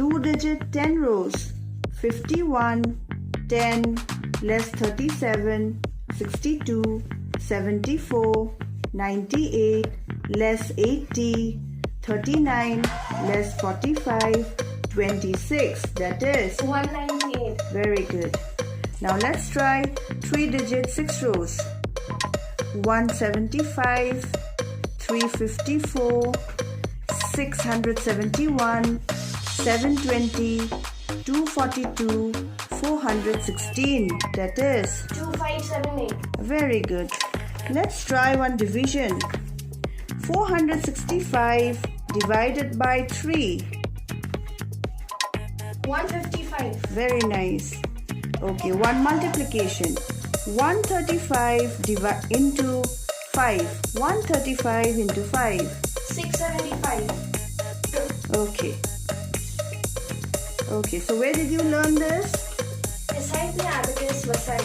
2-digit 10 rows. 51, 10, less 37, 62, 74, 98, less 80, 39, less 45, 26. That is 198. very good. Now let's try 3-digit 6 rows. 175, 354, 671, 720, 242, 416. That is 2578. very good. Let's try one division. 465 divided by 3. 155. Very nice. Okay, one multiplication. 135 into 5. 135 into 5. 675. Okay. Okay, so where did you learn this? Beside the Abacus, Vasai.